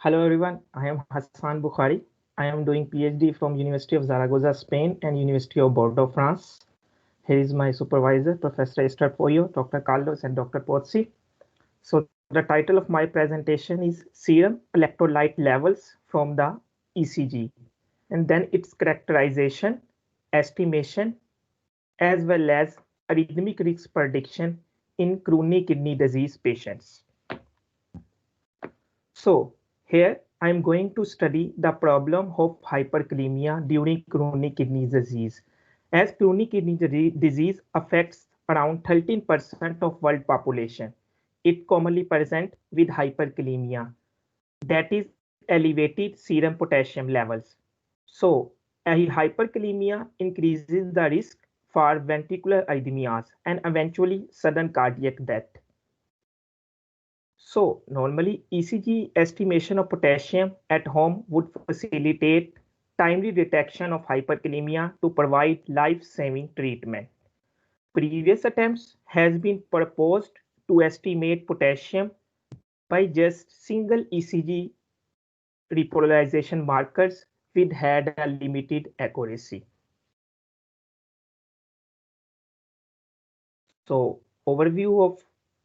Hello everyone, I am Hassan Bukhari. I am doing PhD from University of Zaragoza, Spain and University of Bordeaux, France. Here is my supervisor, Professor Esther Pollo, Dr. Carlos and Dr. Pozzi. So the title of my presentation is Serum Electrolyte Levels from the ECG and then its characterization, estimation, as well as arrhythmic risk prediction in chronic kidney disease patients. So here I am going to study the problem of hyperkalemia during chronic kidney disease. As chronic kidney disease affects around 13% of world population, it commonly present with hyperkalemia, that is elevated serum potassium levels. So a hyperkalemia increases the risk for ventricular arrhythmias and eventually sudden cardiac death. So normally ECG estimation of potassium at home would facilitate timely detection of hyperkalemia to provide life-saving treatment. Previous attempts has been proposed to estimate potassium by just single ECG repolarization markers which had a limited accuracy. So overview of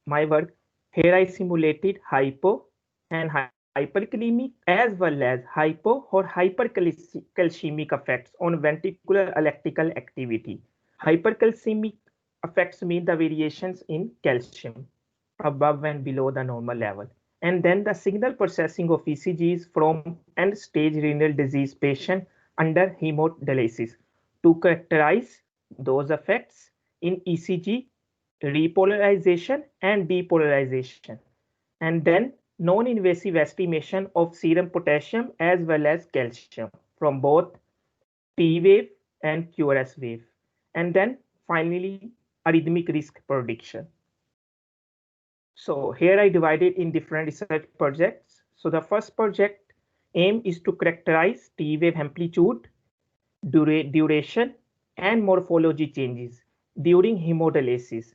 my work. Here I simulated hypo and hyperkalemic as well as hypo or hypercalcemic effects on ventricular electrical activity. Hypercalcemic effects mean the variations in calcium above and below the normal level. And then the signal processing of ECGs from end-stage renal disease patient under hemodialysis to characterize those effects in ECG repolarization and depolarization, and then non-invasive estimation of serum potassium as well as calcium from both T wave and QRS wave, and then finally arrhythmic risk prediction. So here I divided in different research projects. So the first project aim is to characterize T wave amplitude, duration, and morphology changes during hemodialysis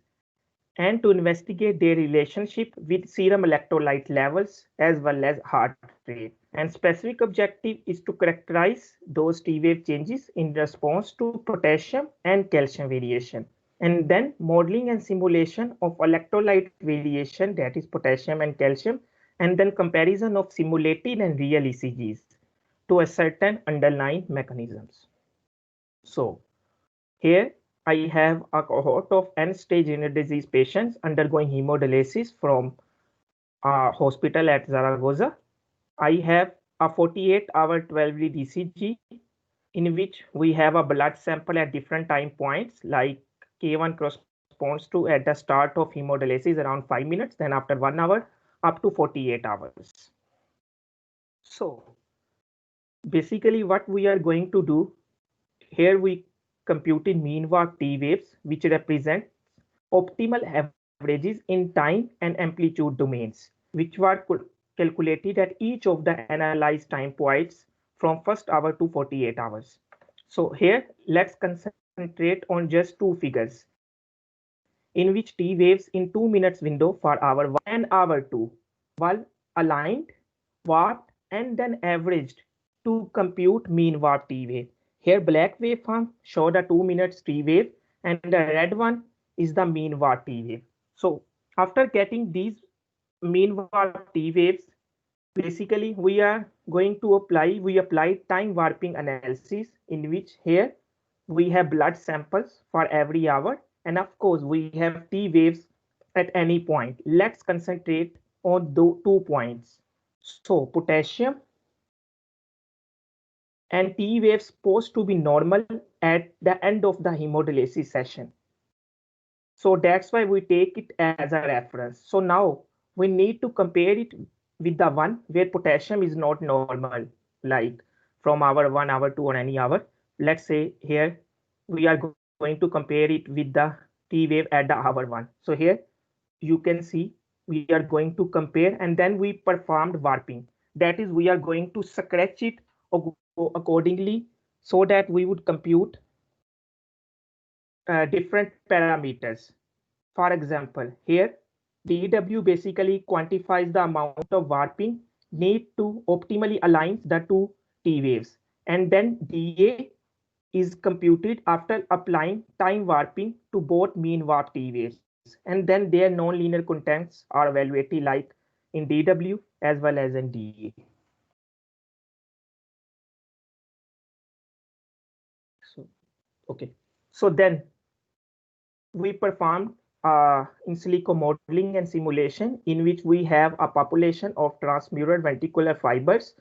and to investigate their relationship with serum electrolyte levels as well as heart rate. And specific objective is to characterize those T wave changes in response to potassium and calcium variation. And then modeling and simulation of electrolyte variation, that is potassium and calcium, and then comparison of simulated and real ECGs to ascertain underlying mechanisms. So here I have a cohort of end-stage renal disease patients undergoing hemodialysis from a hospital at Zaragoza. I have a 48-hour 12-lead ECG in which we have a blood sample at different time points, like K1 corresponds to at the start of hemodialysis around 5 minutes, then after 1 hour up to 48 hours. So basically what we are going to do here, we computed mean VAR T waves, which represent optimal averages in time and amplitude domains, which were calculated at each of the analyzed time points from first hour to 48 hours. So here, let's concentrate on just two figures, in which T waves in 2 minutes window for hour 1 and hour 2 were aligned, warped, and then averaged to compute mean warp T wave. Here black waveform show the 2 minutes T wave and the red one is the mean warp T wave. So after getting these mean warp T waves, basically we apply time warping analysis in which here we have blood samples for every hour and of course we have T waves at any point. Let's concentrate on the 2 points. So potassium and T waves supposed to be normal at the end of the hemodialysis session. So that's why we take it as a reference. So now we need to compare it with the one where potassium is not normal, like from hour 1, hour 2 or any hour. Let's say here we are going to compare it with the T wave at the hour 1. So here you can see we are going to compare and then we performed warping. That is, we are going to scratch it accordingly so that we would compute different parameters. For example, here DW basically quantifies the amount of warping need to optimally align the two T waves, and then dA is computed after applying time warping to both mean warp T waves, and then their nonlinear contents are evaluated like in DW as well as in dA. So, okay. So then we performed in silico modeling and simulation in which we have a population of transmural ventricular fibers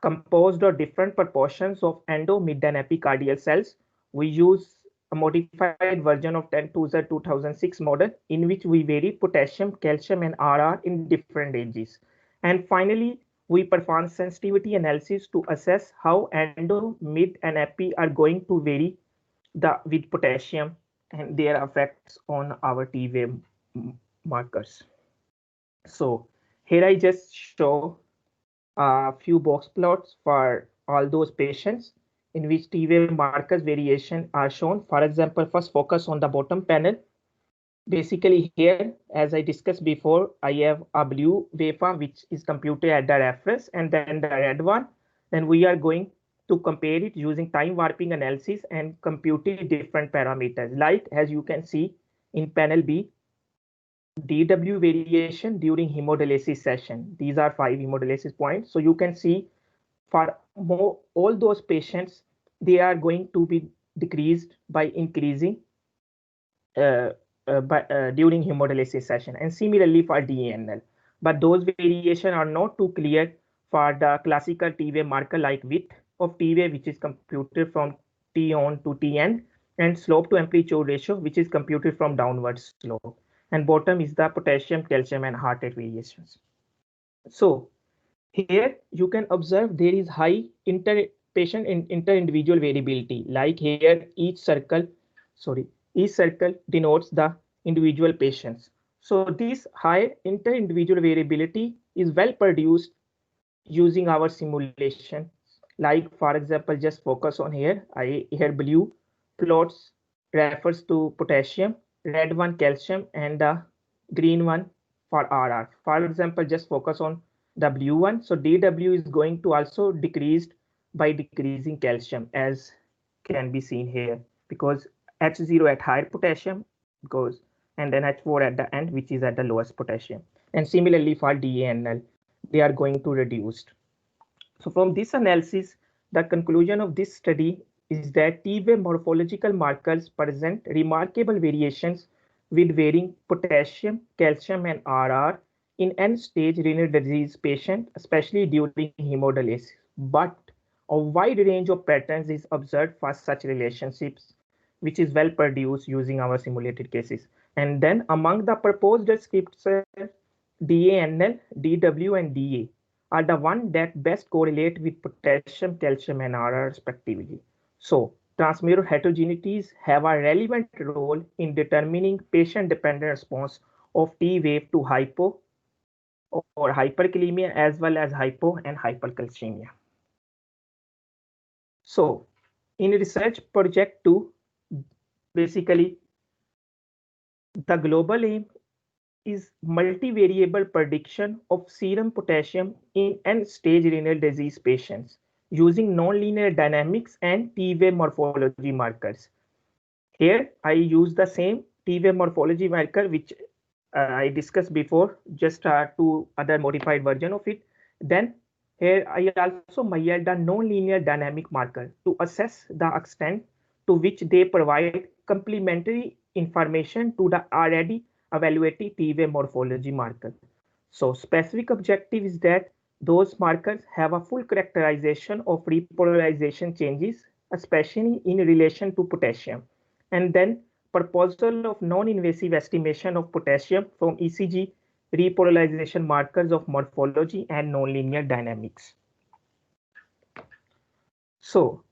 composed of different proportions of endo, mid, and epicardial cells. We use a modified version of 10-2006 model in which we vary potassium, calcium, and RR in different ranges. And finally, we perform sensitivity analysis to assess how endo, mid, and epi are going to vary with potassium and their effects on our T wave markers. So here I just show a few box plots for all those patients in which T wave markers variation are shown. For example, first focus on the bottom panel. Basically here, as I discussed before, I have a blue waveform which is computed at the reference, and then the red one. Then we are going to compare it using time warping analysis and computing different parameters. Like as you can see in panel B, DW variation during hemodialysis session. These are 5 hemodialysis points. So you can see for all those patients, they are going to be decreased by increasing during hemodialysis session, and similarly for DNL. But those variations are not too clear for the classical T wave marker like width of T wave, which is computed from T on to Tn, and slope to amplitude ratio, which is computed from downward slope. And bottom is the potassium, calcium, and heart rate variations. So here you can observe there is high patient inter-individual variability. Like here, each circle denotes the individual patients. So this high inter-individual variability is well produced using our simulation. Like for example, just focus on here. Here blue plots refers to potassium, red one calcium, and the green one for RR. For example, just focus on the blue one. So DW is going to also decreased by decreasing calcium, as can be seen here, because H0 at higher potassium goes, and then H4 at the end, which is at the lowest potassium. And similarly for DANL, they are going to reduce. So from this analysis, the conclusion of this study is that T-wave morphological markers present remarkable variations with varying potassium, calcium, and RR in end-stage renal disease patients, especially during hemodialysis. But a wide range of patterns is observed for such relationships, which is well produced using our simulated cases. And then among the proposed scripts, DANL, DW, and DA are the ones that best correlate with potassium, calcium, and RR respectively. So transmural heterogeneities have a relevant role in determining patient-dependent response of T wave to hypo or hyperkalemia as well as hypo and hypercalcemia. So in research project 2, basically the global aim is multivariable prediction of serum potassium in end-stage renal disease patients using nonlinear dynamics and T-wave morphology markers. Here, I use the same T-wave morphology marker which I discussed before, just two other modified version of it. Then here I also measured the nonlinear dynamic marker to assess the extent to which they provide complementary information to the already evaluated T-wave morphology marker. So specific objective is that those markers have a full characterization of repolarization changes, especially in relation to potassium. And then proposal of non-invasive estimation of potassium from ECG, repolarization markers of morphology and nonlinear dynamics. So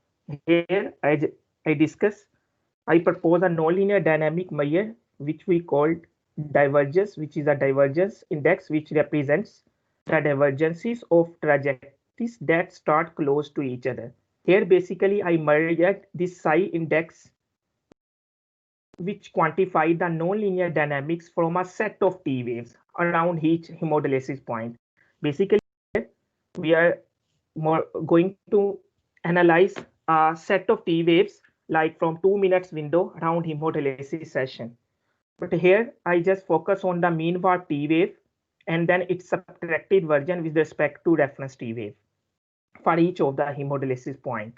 here I discuss, I propose a nonlinear dynamic measure which we called divergence, which is a divergence index which represents the divergences of trajectories that start close to each other. Here basically I measured this psi index which quantify the nonlinear dynamics from a set of T waves around each hemodialysis point. Basically, we are going to analyze a set of T waves like from 2 minutes window around hemodialysis session. But here I just focus on the mean var T wave and then its subtracted version with respect to reference T wave for each of the hemodialysis point.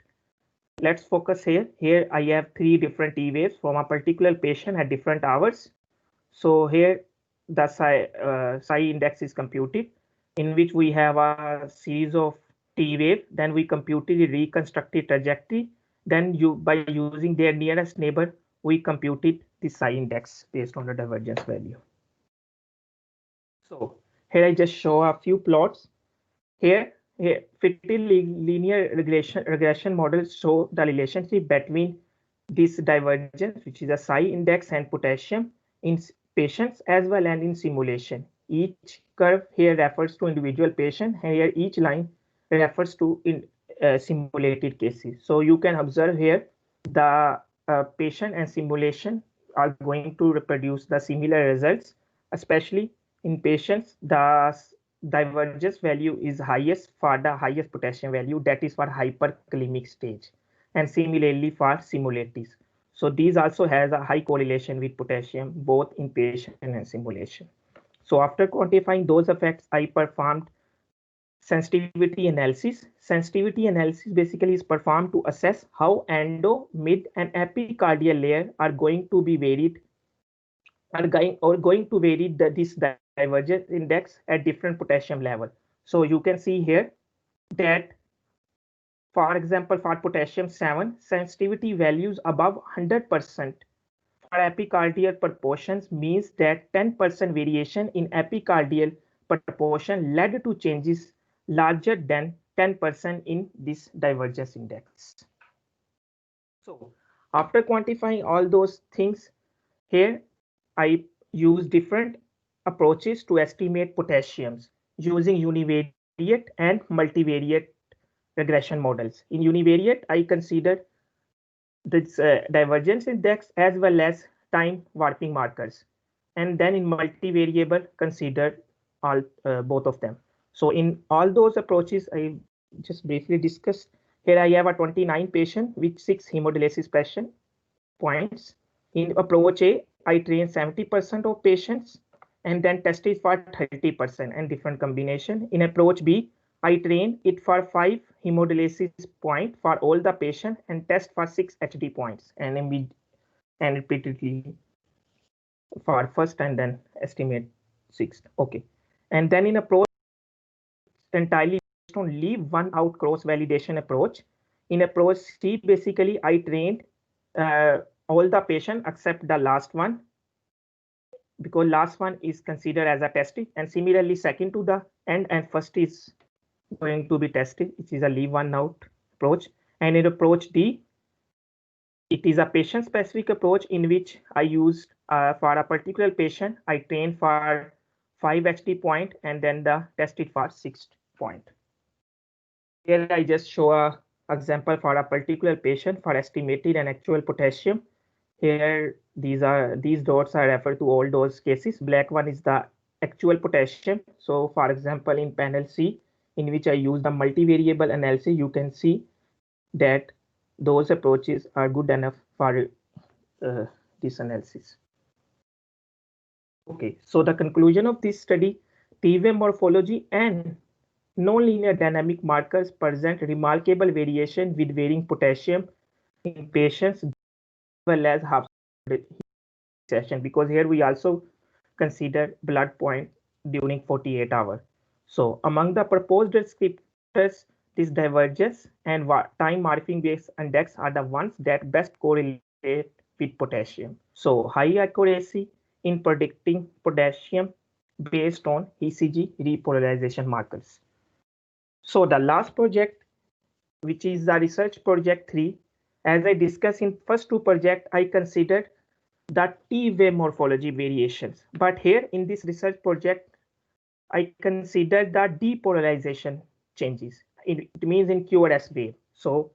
Let's focus here. Here I have 3 different T waves from a particular patient at different hours. So here the psi index is computed, in which we have a series of T wave. Then we computed the reconstructed trajectory. Then by using their nearest neighbor, we computed the psi index based on the divergence value. So here I just show a few plots. Here fitted linear regression models show the relationship between this divergence, which is a psi index, and potassium in patients as well and in simulation. Each curve here refers to individual patient. Here each line refers to in simulated cases. So you can observe here the patient and simulation are going to reproduce the similar results, especially in patients. The divergence value is highest for the highest potassium value, that is for hyperkalemic stage, and similarly for simulatives. So these also has a high correlation with potassium both in patient and simulation. So after quantifying those effects, I performed sensitivity analysis. Sensitivity analysis basically is performed to assess how endo, mid, and epicardial layer are going to be varied, going to vary this divergence index at different potassium level. So you can see here that, for example, for potassium 7, sensitivity values above 100% for epicardial proportions means that 10% variation in epicardial proportion led to changes larger than 10% in this divergence index. So after quantifying all those things, here I use different approaches to estimate potassiums using univariate and multivariate regression models. In univariate, I consider this divergence index as well as time warping markers, and then in multivariable consider all both of them. So in all those approaches I just briefly discussed, here I have a 29 patient with 6 hemodialysis patient points. In approach A, I train 70% of patients and then tested for 30% and different combination. In approach B, I train it for 5 hemodialysis point for all the patient and test for 6 HD points and repeatedly for first and then estimate 6th. Okay. And then in approach entirely based on leave one out cross validation approach. In approach C, basically I trained all the patient except the last one, because last one is considered as a tested, and similarly second to the end and first is going to be tested, which is a leave one out approach. And in approach D, it is a patient specific approach in which I used for a particular patient, I train for 5 HD point and then the tested for 6th point. Here I just show a example for a particular patient for estimated and actual potassium. Here these dots are referred to all those cases. Black one is the actual potassium. So for example, in panel C, in which I use the multivariable analysis, you can see that those approaches are good enough for this analysis. Okay, so the conclusion of this study, T-wave morphology and nonlinear dynamic markers present remarkable variation with varying potassium in patients as well as half session, because here we also consider blood point during 48 hours. So among the proposed descriptors, this divergence and time morphing based index are the ones that best correlate with potassium. So high accuracy in predicting potassium based on ECG repolarization markers. So the last project, which is the research project 3, as I discussed in first 2 projects, I considered the T-wave morphology variations. But here in this research project, I consider the depolarization changes. It means in QRS wave. So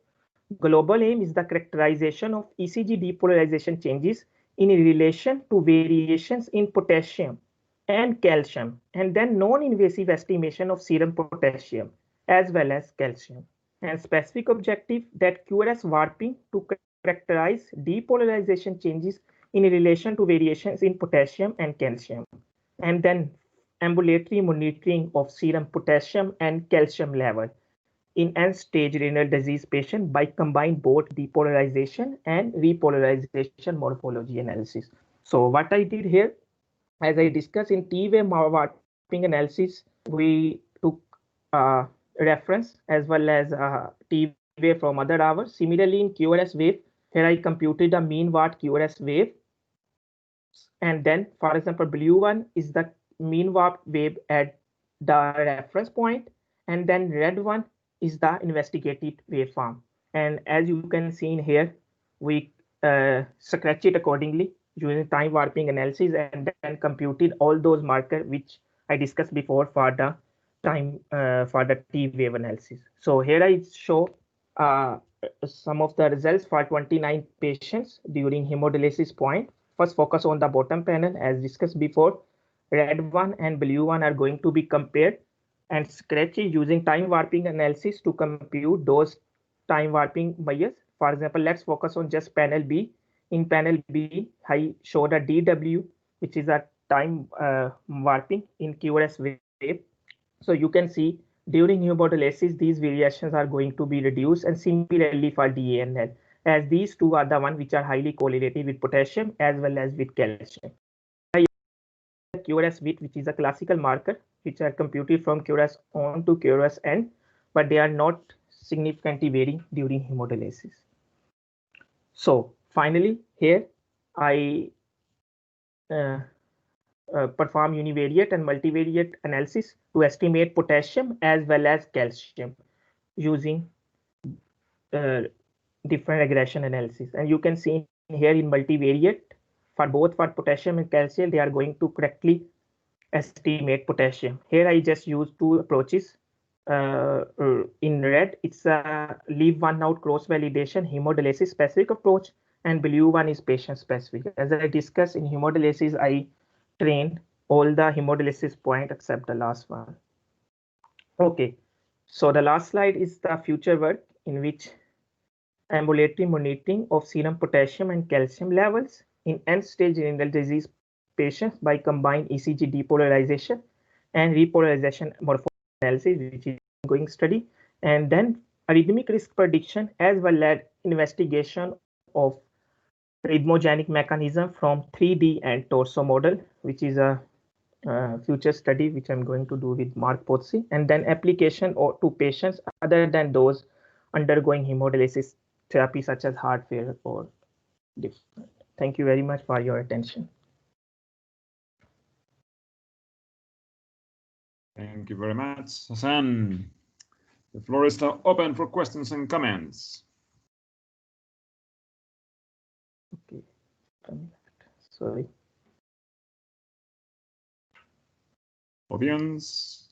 global aim is the characterization of ECG depolarization changes in relation to variations in potassium and calcium, and then non-invasive estimation of serum potassium as well as calcium. And specific objective that QRS warping to characterize depolarization changes in relation to variations in potassium and calcium. And then ambulatory monitoring of serum potassium and calcium level in end-stage renal disease patient by combine both depolarization and repolarization morphology analysis. So what I did here, as I discussed in T-wave warping analysis, we took reference as well as T-wave from other hours. Similarly, in QRS wave, here I computed a mean watt QRS wave. And then, for example, blue one is the mean watt wave at the reference point. And then red one is the investigated waveform. And as you can see in here, we scratch it accordingly using time warping analysis and then computed all those markers which I discussed before for the time for the T wave analysis. So here I show some of the results for 29 patients during hemodialysis point. First, focus on the bottom panel as discussed before. Red one and blue one are going to be compared and scratch using time warping analysis to compute those time warping measures. For example, let's focus on just panel B. In panel B, I show the DW, which is a time warping in QRS wave. So you can see during hemodialysis, these variations are going to be reduced, and similarly for DANL, as these two are the ones which are highly correlated with potassium as well as with calcium. QRS width, which is a classical marker, which are computed from QRS on to QRS end, but they are not significantly varying during hemodialysis. So finally, here I perform univariate and multivariate analysis to estimate potassium as well as calcium using different regression analysis. And you can see here in multivariate, for both for potassium and calcium, they are going to correctly estimate potassium. Here I just use two approaches. In red, it's a leave one out cross validation hemodialysis specific approach, and blue one is patient specific. As I discussed in hemodialysis, I trained all the hemodialysis point except the last one. Okay, so the last slide is the future work in which ambulatory monitoring of serum potassium and calcium levels in end-stage renal disease patients by combined ECG depolarization and repolarization morphology analysis, which is ongoing study, and then arrhythmic risk prediction as well as investigation of rhythmogenic mechanism from 3D and torso model, which is a future study which I'm going to do with Mark Pozzi, and then application to patients other than those undergoing hemodialysis therapy such as heart failure or different. Thank you very much for your attention. Thank you very much, Hassan. The floor is now open for questions and comments. Okay, sorry. Audience,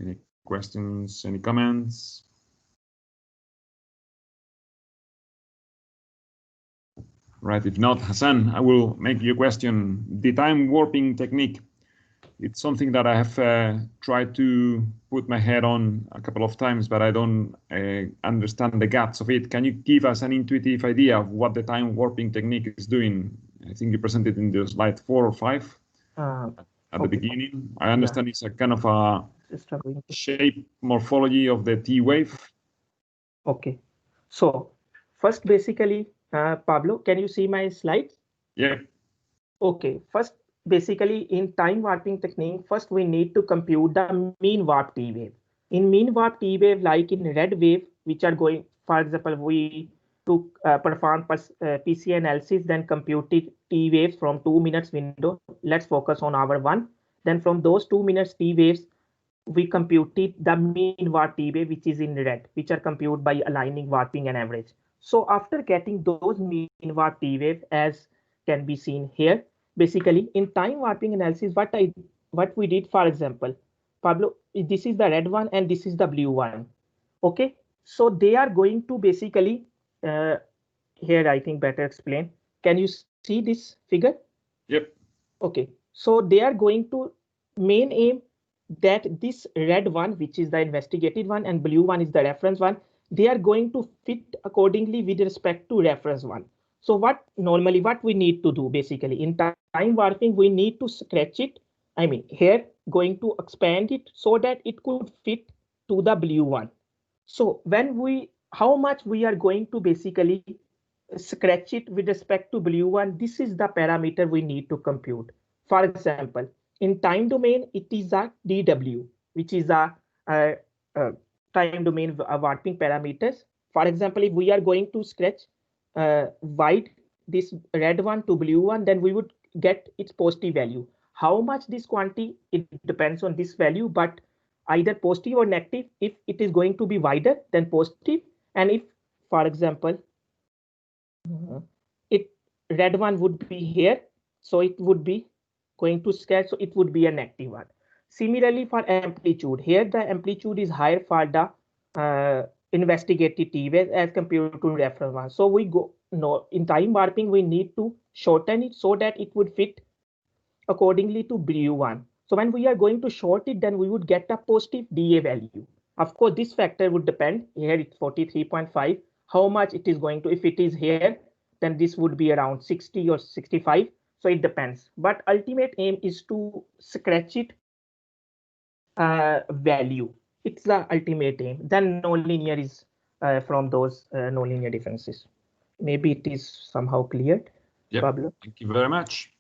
any questions, any comments? Right, if not, Hassan, I will make you a question. The time warping technique, it's something that I have tried to put my head on a couple of times, but I don't understand the guts of it. Can you give us an intuitive idea of what the time warping technique is doing? I think you presented in the slide 4 or 5 at the beginning. I understand it's a kind of a shape morphology of the T wave. Okay, so first basically, Pablo, can you see my slides? Yeah. Okay, first basically in time warping technique, first we need to compute the mean warp T wave. In mean warp T wave, like in red wave, which are going, for example, we took perform PCA analysis, then computed T waves from 2 minutes window. Let's focus on our one. Then from those 2 minutes T waves, we computed the mean warp T wave, which is in red, which are computed by aligning warping and average. So after getting those mean warp T wave, as can be seen here, basically in time warping analysis, what we did, for example, Pablo, this is the red one and this is the blue one. Okay, so they are going to basically here I think better explain. Can you see this figure? Yep. Okay, so they are going to main aim that this red one, which is the investigated one, and blue one is the reference one, they are going to fit accordingly with respect to reference one. So what we need to do basically in time warping, we need to scratch it. I mean, here going to expand it so that it could fit to the blue one. So how much we are going to basically scratch it with respect to blue one, this is the parameter we need to compute. For example, in time domain, it is a DW, which is a time domain warping parameters. For example, if we are going to scratch white, this red one to blue one, then we would get its positive value. How much this quantity, it depends on this value, but either positive or negative. If it is going to be wider, then positive. And if, for example, it red one would be here, so it would be going to scratch, so it would be a negative one. Similarly, for amplitude, here the amplitude is higher for the investigated T wave as compared to reference one. So we go in time warping, we need to shorten it so that it would fit accordingly to blue one. So when we are going to short it, then we would get a positive DA value. Of course, this factor would depend. Here it's 43.5. How much it is going to, if it is here, then this would be around 60 or 65. So it depends. But ultimate aim is to scratch it value. It's the ultimate aim. Then nonlinear is from those nonlinear differences. Maybe it is somehow clear. Yep. Pablo. Thank you very much.